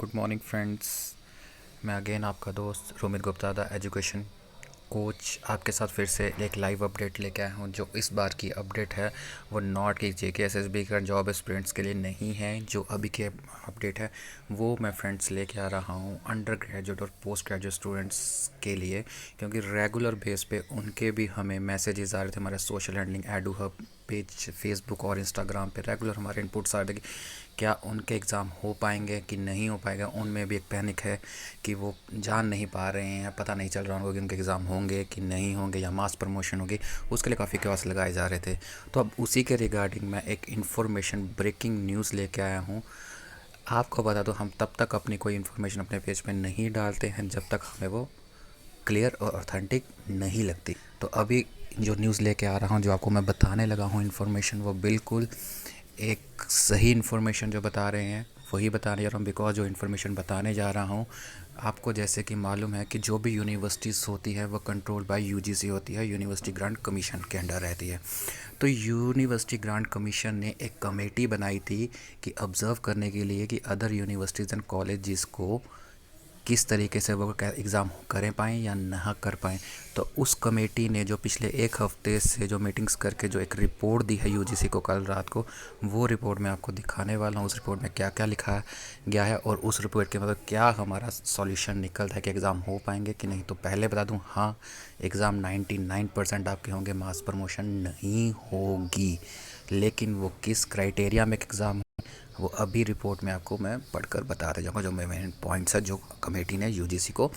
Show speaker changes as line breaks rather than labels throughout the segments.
Good morning friends. मैं again आपका दोस्त Romit Gupta the education coach आपके साथ फिर से एक लाइव अपडेट लेके आया हूँ। जो इस बार की अपडेट है वो नॉट कि जेके एसएसबी का जॉब एस्पिरेंट्स के लिए नहीं है। जो अभी के अपडेट है वो मैं फ्रेंड्स लेके आ रहा हूँ अंडर ग्रेजुएट और पोस्ट ग्रेजुएट स्टूडेंट्स के लिए, क्योंकि रेगुलर बेस पे उनके भी हमें मैसेजेस आ रहे थे। हमारे social handling edu hub page Facebook और इंस्टाग्राम पे रेगुलर हमारे इनपुट्स आ रहे थे कि क्या उनके एग्ज़ाम हो पाएंगे कि नहीं हो पाएगा। उनमें भी एक पैनिक है कि वो जान नहीं पा रहे हैं, पता नहीं चल रहा उनको कि उनके एग्ज़ाम होंगे कि नहीं होंगे या मास प्रमोशन होगी। उसके लिए काफ़ी क्वेश्चन लगाए जा रहे थे। तो अब उसी के रिगार्डिंग मैं एक इन्फॉर्मेशन ब्रेकिंग न्यूज़ लेके आया हूँ। आपको बता दो, हम तब तक अपनी कोई इन्फॉर्मेशन अपने पेज पे नहीं डालते हैं जब तक हमें वो क्लियर और ऑथेंटिक नहीं लगती। तो अभी जो न्यूज़ लेके आ रहा हूँ, जो आपको मैं बताने लगा हूँ इन्फॉर्मेशन, वो बिल्कुल एक सही इन्फॉर्मेशन जो बता रहे हैं वही बताने जा रहा हूँ। बिकॉज जो इन्फॉर्मेशन बताने जा रहा हूँ आपको जैसे कि मालूम है कि जो भी यूनिवर्सिटीज़ होती है वो कंट्रोल बाय यूजीसी होती है, यूनिवर्सिटी ग्रांट कमीशन के अंडर रहती है। तो यूनिवर्सिटी ग्रांट कमीशन ने एक कमेटी बनाई थी कि ऑब्ज़र्व करने के लिए कि अदर यूनिवर्सिटीज़ एंड कॉलेजेस को किस तरीके से वो एग्ज़ाम करें पाएँ या ना कर पाएँ। तो उस कमेटी ने जो पिछले एक हफ़्ते से जो मीटिंग्स करके जो एक रिपोर्ट दी है यूजीसी को कल रात को, वो रिपोर्ट मैं आपको दिखाने वाला हूँ। उस रिपोर्ट में क्या क्या लिखा गया है और उस रिपोर्ट के मतलब क्या हमारा सॉल्यूशन निकलता है कि एग्ज़ाम हो पाएंगे कि नहीं। तो पहले बता दूँ, हाँ, एग्ज़ाम 99% आपके होंगे, मास प्रमोशन नहीं होगी। लेकिन वो किस क्राइटेरिया में एग्ज़ाम वो अभी रिपोर्ट में आपको मैं पढ़कर बताते जाऊँगा। जो मेन पॉइंट्स है जो कमेटी ने यूजीसी को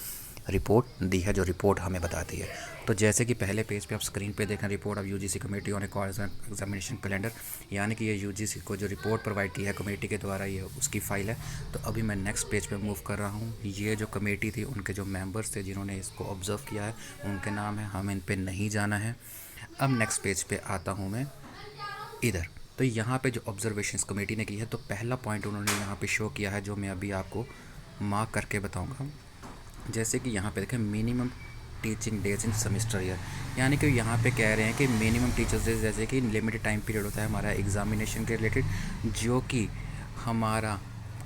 रिपोर्ट दी है, जो रिपोर्ट हमें बताती है। तो जैसे कि पहले पेज पे आप स्क्रीन पे देखें report of UGC committee on A college examination calendar, यानी कि ये यूजीसी को जो रिपोर्ट प्रोवाइड की है कमेटी के द्वारा, ये उसकी फ़ाइल है। तो अभी मैं नेक्स्ट पेज पे मूव कर रहा हूँ। ये जो कमेटी थी उनके जो मेंबर्स थे जिन्होंने इसको ऑब्ज़र्व किया है उनके नाम है, हमें इन पर नहीं जाना है। अब नेक्स्ट पेज पे आता हूँ मैं इधर। तो यहाँ पे जो ऑब्जर्वेशंस कमेटी ने की है, तो पहला पॉइंट उन्होंने यहाँ पे शो किया है जो मैं अभी आपको मार्क करके बताऊँगा। जैसे कि यहाँ पे देखें minimum teaching days in semester year, यानी कि यहाँ पे कह रहे हैं कि मिनिमम टीचर्स डेज जैसे कि लिमिटेड टाइम पीरियड होता है हमारा एग्जामिनेशन के रिलेटेड, जो कि हमारा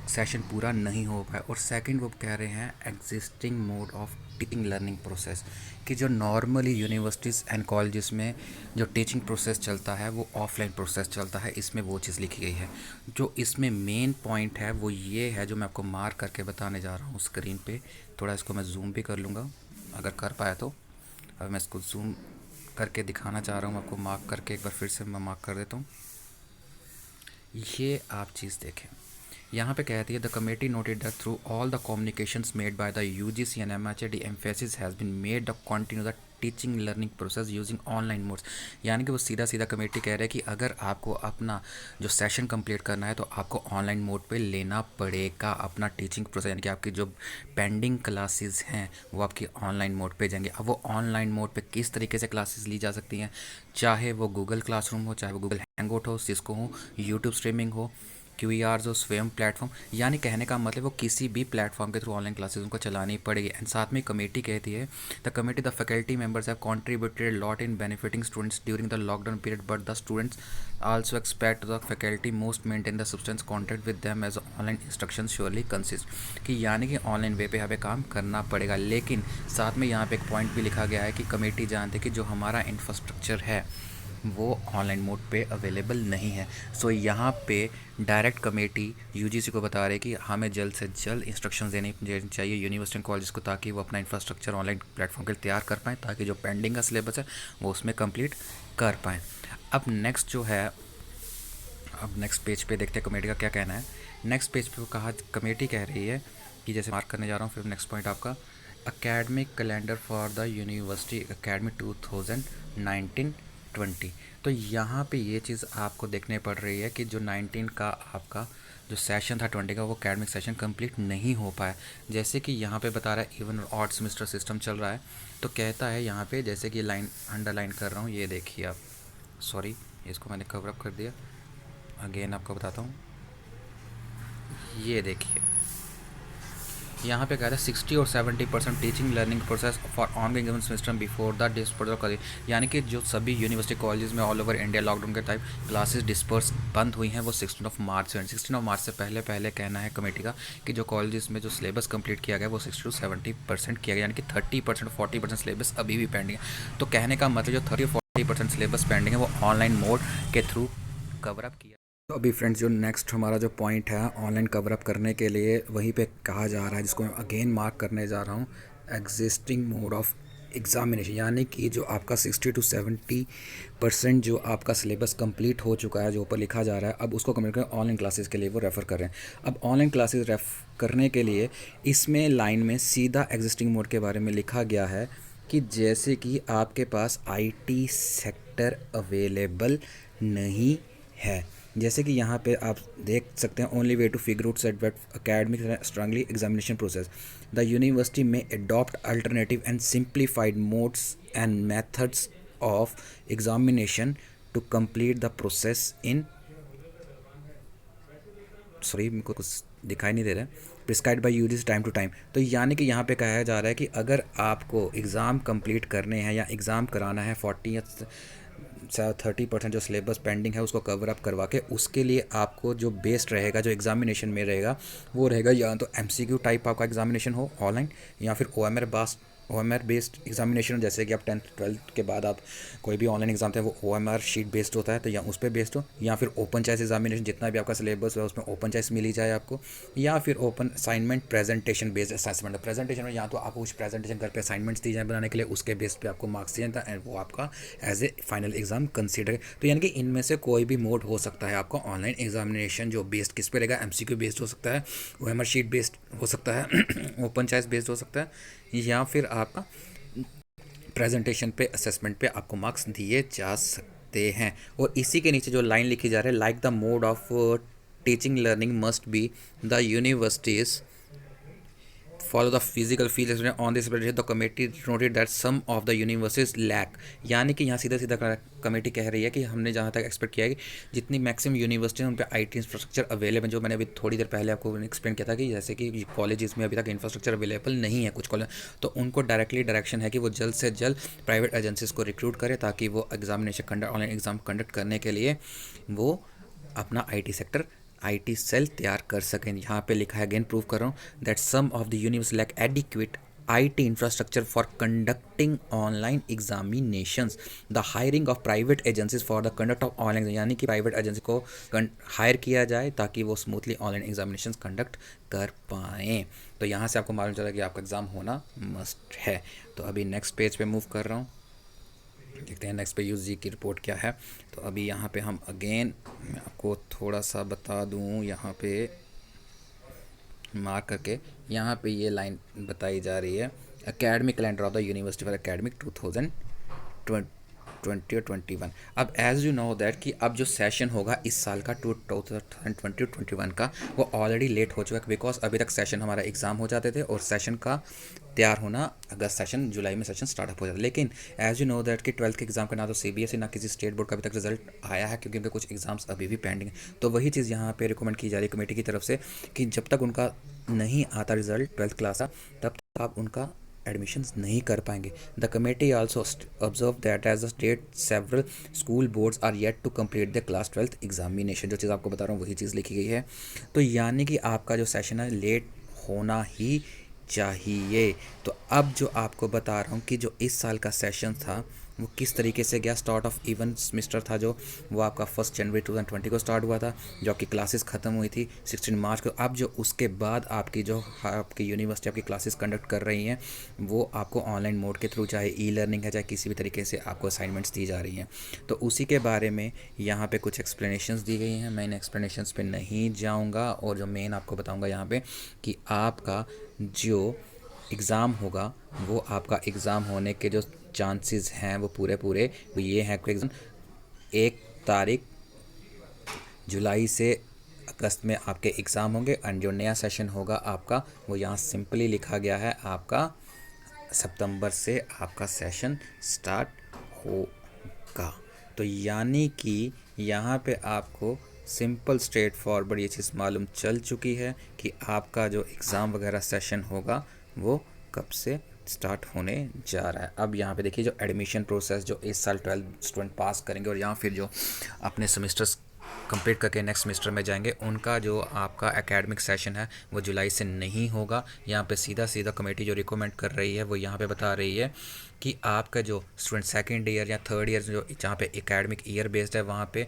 सेशन पूरा नहीं हो पाए। और सेकंड वो कह रहे हैं existing mode of teaching learning process, कि जो नॉर्मली यूनिवर्सिटीज़ एंड कॉलेजेस में जो टीचिंग प्रोसेस चलता है वो ऑफलाइन प्रोसेस चलता है, इसमें वो चीज़ लिखी गई है। जो इसमें मेन पॉइंट है वो ये है जो मैं आपको मार्क करके बताने जा रहा हूँ स्क्रीन पे। थोड़ा इसको मैं जूम भी कर लूँगा अगर कर पाया तो। अब मैं इसको जूम करके दिखाना चाह रहा हूँ आपको, मार्क करके एक बार फिर से मैं मार्क कर देता हूँ। ये आप चीज़ देखें, यहाँ पे कहती है the committee noted that through all the communications made by the UGC and MHRD emphasis has been made the continue the teaching learning process using online modes. यानी कि वो सीधा सीधा कमेटी कह रहे हैं कि अगर आपको अपना जो सेशन कंप्लीट करना है तो आपको ऑनलाइन मोड पे लेना पड़ेगा अपना टीचिंग प्रोसेस, यानी कि आपकी जो पेंडिंग क्लासेस हैं वो आपकी ऑनलाइन मोड पे जाएंगे। अब वो ऑनलाइन मोड पे किस तरीके से क्लासेस ली जा सकती हैं, चाहे वो गूगल क्लासरूम हो, चाहे वो गूगल हैंगआउट हो, सिस्को हो, यूट्यूब स्ट्रीमिंग हो, क्यूईआर जो स्वयं प्लेटफॉर्म, यानी कहने का मतलब वो किसी भी प्लेटफॉर्म के थ्रू ऑनलाइन क्लासेस उनको चलानी पड़ेगी। एंड साथ में कमेटी कहती है the committee the faculty members have contributed lot in benefiting students during the lockdown period, but the students also expect the faculty most maintain the substance contact with them as online instruction surely consist, कि यानी कि online way पे हमें काम करना पड़ेगा। लेकिन साथ में यहाँ पे एक पॉइंट भी लिखा गया है कि कमेटी जानते है कि जो हमारा इंफ्रास्ट्रक्चर है वो ऑनलाइन मोड पे अवेलेबल नहीं है। सो यहाँ पे डायरेक्ट कमेटी यूजीसी को बता रहे हैं कि हमें जल्द से जल्द इंस्ट्रक्शंस देनी चाहिए यूनिवर्सिटी कॉलेज को, ताकि वो अपना इंफ्रास्ट्रक्चर ऑनलाइन प्लेटफॉर्म के लिए तैयार कर पाएँ, ताकि जो पेंडिंग का सिलेबस है वो उसमें कंप्लीट कर पाएँ। अब नेक्स्ट जो है, अब नेक्स्ट पेज पे देखते हैं कमेटी का क्या कहना है। नेक्स्ट पेज पे कहा कमेटी कह रही है कि जैसे मार्क करने जा रहा हूँ, फिर नेक्स्ट पॉइंट आपका academic calendar for the university academic 2019-20। तो यहाँ पे ये चीज़ आपको देखने पड़ रही है कि जो 19 का आपका जो सेशन था 20 का वो एकेडमिक सेशन कंप्लीट नहीं हो पाया। जैसे कि यहाँ पे बता रहा है इवन और ऑड सेमेस्टर सिस्टम चल रहा है। तो कहता है यहाँ पे, जैसे कि लाइन अंडरलाइन कर रहा हूँ, ये देखिए आप, सॉरी इसको मैंने कवर अप कर दिया, अगेन आपको बताता हूँ, ये देखिए यहाँ पे कह रहा है 60 और 70% teaching learning process for ongoing given semester before the dispersal college, यानी कि जो सभी यूनिवर्सिटी कॉलेजेस में ऑल ओवर इंडिया लॉकडाउन के टाइम क्लासेस डिस्पर्स बंद हुई हैं वो 16 मार्च से पहले पहले कहना है कमेटी का कि जो कॉलेजेस में जो सिलेबस कंप्लीट किया गया वो 60 to 70% किया गया, यानी कि 30% 40% सिलेबस अभी भी पेंडिंग है। तो कहने का मतलब जो 30 40% सिलेबस पेंडिंग है वो ऑनलाइन मोड के थ्रू कवर अप किया। तो अभी फ्रेंड्स जो नेक्स्ट हमारा जो पॉइंट है ऑनलाइन कवर अप करने के लिए वहीं पे कहा जा रहा है, जिसको मैं अगेन मार्क करने जा रहा हूँ, एग्जिस्टिंग मोड ऑफ एग्जामिनेशन, यानी कि जो आपका 60 to 70% जो आपका सिलेबस कंप्लीट हो चुका है जो ऊपर लिखा जा रहा है, अब उसको कंप्लीट कर ऑनलाइन क्लासेस के लिए वो रेफ़र कर रहे हैं। अब ऑनलाइन क्लासेस रेफ़र करने के लिए इसमें लाइन में सीधा एग्जिस्टिंग मोड के बारे में लिखा गया है कि जैसे कि आपके पास आईटी सेक्टर अवेलेबल नहीं है, जैसे कि यहाँ पे आप देख सकते हैं, only way to figure out set that academic strongly examination process the university में adopt alternative and simplified modes and methods of examination to complete the process in, sorry मेरे को कुछ दिखाई नहीं दे रहा है, prescribed by UGC time to time. तो यानी कि यहाँ पे कहा जा रहा है कि अगर आपको एग्ज़ाम कंप्लीट करने हैं या एग्ज़ाम कराना है 40 या 30% जो सिलेबस पेंडिंग है उसको कवर अप करवा के, उसके लिए आपको जो बेस्ड रहेगा जो एग्जामिनेशन में रहेगा वो रहेगा या तो एमसीक्यू टाइप आपका एग्जामिनेशन हो ऑनलाइन, या फिर ओएमआर बेस्ड एग्जामिनेशन, जैसे कि आप 10th 12th के बाद आप कोई भी ऑनलाइन एग्जाम थे वो ओएमआर शीट बेस्ड होता है तो या उस पर बेस्ड हो, या फिर ओपन चॉइस एग्जामिनेशन जितना भी आपका सिलेबस है उसमें ओपन चॉइस मिली जाए आपको, या फिर open assignment presentation based assessment. Presentation में या तो आपको कुछ प्रेजेंटेशन घर पे असाइनमेंट्स दी जाए बनाने के लिए, उसके बेस पे आपको मार्क्स दिए जाता है एंड वो आपका as a final exam consider. तो यानी कि इनमें से कोई भी मोड हो सकता है आपका ऑनलाइन एग्जामिनेशन जो बेस्ड किस पे रहेगा, एमसीक्यू बेस्ड हो सकता है, ओएमआर शीट बेस्ड हो सकता है ओपन चॉइस बेस्ड हो सकता है, या फिर आपका प्रेजेंटेशन पे असेसमेंट पे आपको मार्क्स दिए जा सकते हैं। और इसी के नीचे जो लाइन लिखी जा रही है, like the mode of teaching learning must be the universities follow the physical field experiment on this presentation, the committee noted that some of the universities lack, यानी कि यहाँ सीधा सीधा कमेटी कह रही है कि हमने जहाँ तक एक्सपेक्ट किया है कि जितनी मैक्सिमम यूनिवर्सिटी हैं उन पे आईटी इंफ्रास्ट्रक्चर अवेलेबल, जो मैंने अभी थोड़ी देर पहले आपको एक्सप्लेन किया था कि जैसे कि कॉलेजेस में अभी तक इंफ्रास्ट्रक्चर अवेलेबल नहीं है कुछ कॉलेज, तो उनको डायरेक्टली डायरेक्शन है कि वो जल्द से जल्द प्राइवेट एजेंसीज को रिक्रूट करें ताकि वो examination conduct online exam conduct करने के लिए वो अपना आईटी सेल तैयार कर सकें। यहाँ पे लिखा है, अगेन प्रूव कर रहा हूँ, that some of the university lack adequate IT infrastructure for conducting online examinations, the hiring of private agencies for the conduct of online, यानी कि प्राइवेट एजेंसी को हायर किया जाए ताकि वो स्मूथली ऑनलाइन एग्जामिनेशंस कंडक्ट कर पाएँ। तो यहाँ से आपको मालूम चला कि आपका एग्ज़ाम होना मस्ट है। तो अभी नेक्स्ट पेज पे मूव कर रहा हूँ, देखते हैं नेक्स्ट पे यूजी की रिपोर्ट क्या है। तो अभी यहाँ पे हम अगेन मैं आपको थोड़ा सा बता दूँ, यहाँ पे मार्क करके यहाँ पे ये लाइन बताई जा रही है, academic calendar of the university for academic 2020 और 21। अब एज यू नो दैट कि अब जो सेशन होगा इस साल का 2020-21 का वो ऑलरेडी लेट हो चुका है, बिकॉज अभी तक सेशन हमारा एग्ज़ाम हो जाते थे और सेशन का तैयार होना अगस्त सेशन जुलाई में सेशन स्टार्टअप हो जाता है। लेकिन एज यू नो दैट कि 12th के एग्ज़ाम का ना तो सीबीएसई ना किसी स्टेट बोर्ड का अभी तक रिजल्ट आया है, क्योंकि उनके कुछ एग्ज़ाम्स अभी भी पेंडिंग है। तो वही चीज़ यहाँ पे रिकमेंड की जा रही है कमेटी की तरफ से कि जब तक उनका नहीं आता रिजल्ट 12th क्लास का, तब तक आप उनका एडमिशन्स नहीं कर पाएंगे। The committee also observe that as the state several school boards are yet to complete the class 12th examination, जो चीज़ आपको बता रहा हूँ वही चीज़ लिखी गई है। तो यानी कि आपका जो सेशन है लेट होना ही चाहिए। तो अब जो आपको बता रहा हूँ कि जो इस साल का सेशन था वो किस तरीके से गया, स्टार्ट ऑफ इवन सेमेस्टर था जो वो आपका 1 जनवरी 2020 को स्टार्ट हुआ था, जो आपकी क्लासेस ख़त्म हुई थी 16 मार्च को। अब जो उसके बाद आपकी जो आपकी यूनिवर्सिटी आपकी क्लासेस कंडक्ट कर रही हैं वो आपको ऑनलाइन मोड के थ्रू, चाहे ई लर्निंग है चाहे किसी भी तरीके से आपको असाइनमेंट्स दी जा रही हैं। तो उसी के बारे में यहाँ पे कुछ एक्सप्लेनेशंस दी गई हैं, मैं इन एक्सप्लेनेशंस पे नहीं जाऊँगा और जो मेन आपको बताऊँगा यहाँ पे कि आपका जो एग्ज़ाम होगा वो आपका एग्ज़ाम होने के जो चांसेस हैं वो पूरे वो ये हैं कि 1 जुलाई से अगस्त में आपके एग्ज़ाम होंगे एंड जो नया सेशन होगा आपका वो यहाँ सिंपली लिखा गया है, आपका सितंबर से आपका सेशन स्टार्ट होगा। तो यानी कि यहाँ पे आपको सिंपल स्ट्रेट फॉरवर्ड ये चीज़ मालूम चल चुकी है कि आपका जो एग्ज़ाम वगैरह सेशन होगा वो कब से स्टार्ट होने जा रहा है। अब यहाँ पे देखिए जो एडमिशन प्रोसेस जो इस साल 12 स्टूडेंट पास करेंगे और यहाँ फिर जो अपने सेमेस्टर्स कंप्लीट करके नेक्स्ट सेमेस्टर में जाएंगे, उनका जो आपका एकेडमिक सेशन है वो जुलाई से नहीं होगा। यहाँ पे सीधा सीधा कमेटी जो रिकमेंड कर रही है वो यहाँ पे बता रही है कि आपका जो स्टूडेंट सेकेंड ईयर या थर्ड ईयर जो जहाँ पे एकेडमिक ईयर बेस्ड है वहाँ पे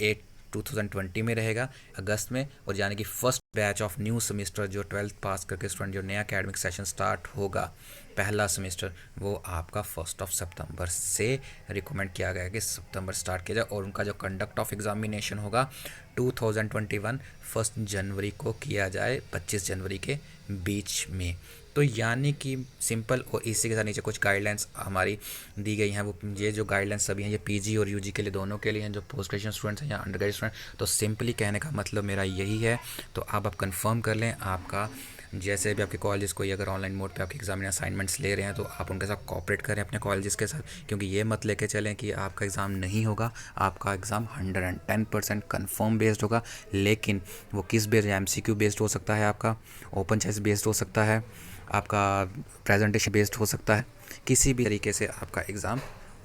1 2020 में रहेगा अगस्त में, और यानी कि first batch of new semester जो 12th पास करके स्टूडेंट जो नया एकेडमिक सेशन स्टार्ट होगा पहला सेमेस्टर, वो आपका 1 सितंबर से रिकमेंड किया गया है कि सितंबर स्टार्ट किया जाए। और उनका जो कंडक्ट ऑफ एग्जामिनेशन होगा 2021 1 जनवरी को किया जाए 25 जनवरी के बीच में। तो यानी कि सिंपल, और इसी के साथ नीचे कुछ गाइडलाइंस हमारी दी गई हैं। वो ये जो गाइडलाइंस सभी हैं ये पीजी और यूजी के लिए दोनों के लिए हैं, जो पोस्ट ग्रेजुएशन स्टूडेंट्स हैं या अंडर ग्रेजुएट स्टूडेंट। तो सिंपली कहने का मतलब मेरा यही है। तो आप कंफर्म कर लें, आपका जैसे भी आपके कॉलेजेस कोई अगर ऑनलाइन मोड पे आपके एग्जाम या असाइनमेंट्स ले रहे हैं तो आप उनके साथ कोऑपरेट करें अपने कॉलेजेस के साथ, क्योंकि ये मत लेके चलें कि आपका एग्ज़ाम नहीं होगा। आपका एग्ज़ाम 110% कन्फर्म बेस्ड होगा, लेकिन वो किस बेस्ड, एमसीक्यू बेस्ड हो सकता है, आपका ओपन चॉइस बेस्ड हो सकता है, आपका प्रेजेंटेशन बेस्ड हो सकता है, किसी भी तरीके से आपका एग्ज़ाम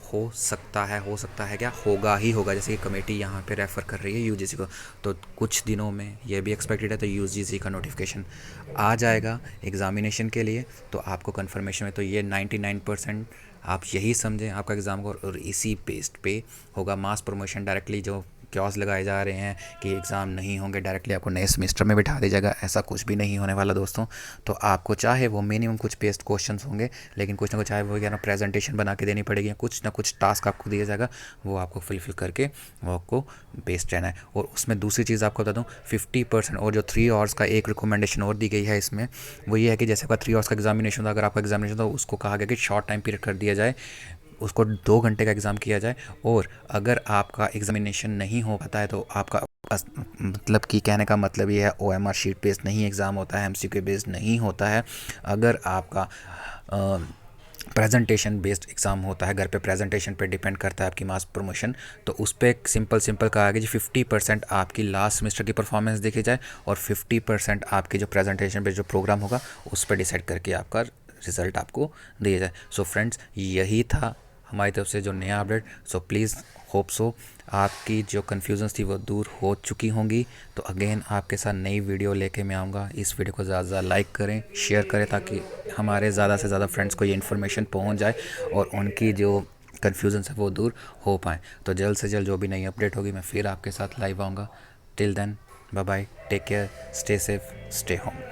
हो सकता है क्या, होगा ही होगा। जैसे कि कमेटी यहाँ पे रेफ़र कर रही है यूजीसी को, तो कुछ दिनों में ये भी एक्सपेक्टेड है तो यूजीसी का नोटिफिकेशन आ जाएगा एग्ज़ामिनेशन के लिए, तो आपको कन्फर्मेशन में तो ये 99% आप यही समझें आपका एग्ज़ाम को, और इसी बेस्ड पे होगा मास प्रमोशन। डायरेक्टली जो क्योस लगाए जा रहे हैं कि एग्ज़ाम नहीं होंगे, डायरेक्टली आपको नए सेमेस्टर में बिठा दिया जाएगा, ऐसा कुछ भी नहीं होने वाला दोस्तों। तो आपको चाहे वो मिनिमम कुछ बेस्ड क्वेश्चंस होंगे, लेकिन कुछ ना कुछ चाहे वो क्या ना प्रेजेंटेशन बना के देनी पड़ेगी, कुछ ना कुछ टास्क आपको दिया जाएगा, वो आपको फुलफिल करके वो आपको बेस्ड रहना है। और उसमें दूसरी चीज़ आपको बता दूँ, 50% और जो 3 आवर्स का एक रिकमेंडेशन और दी गई है इसमें, वो ये है कि जैसे आपका 3 आवर्स का एग्जामिनेशन था, अगर आपका एग्जामिनेशन था उसको कहा गया कि शॉर्ट टाइम पीरियड कर दिया जाए, उसको 2 घंटे का एग्ज़ाम किया जाए। और अगर आपका एग्ज़ामिनेशन नहीं हो पाता है तो आपका मतलब कि कहने का मतलब ये है ओएमआर शीट बेस्ड नहीं एग्ज़ाम होता है, एमसीक्यू बेस्ड नहीं होता है। अगर आपका प्रेजेंटेशन बेस्ड एग्ज़ाम होता है, घर पे प्रेजेंटेशन पे डिपेंड करता है आपकी मास प्रमोशन, तो उस पर सिंपल कहा गया जी 50% आपकी लास्ट सेमेस्टर की परफॉर्मेंस देखी जाए और 50% आपकी जो प्रेजेंटेशन बेस्ड जो प्रोग्राम होगा उस पर डिसाइड करके आपका रिज़ल्ट आपको दिया जाए। सो फ्रेंड्स, यही था हमारी तरफ से जो नया update. So please hope so आपकी जो कन्फ्यूजन्स थी वो दूर हो चुकी होंगी। तो अगेन आपके साथ नई वीडियो लेके मैं आऊँगा। इस वीडियो को ज़्यादा लाइक करें, शेयर करें, ताकि हमारे ज़्यादा से ज़्यादा फ्रेंड्स को ये इन्फॉर्मेशन पहुँच जाए और उनकी जो कन्फ्यूजन्स है वो दूर हो पाएँ। तो जल्द से जल्द जो भी नई अपडेट होगी मैं फिर आपके साथ लाइव आऊँगा। Till then bye bye, take care, stay safe, stay home.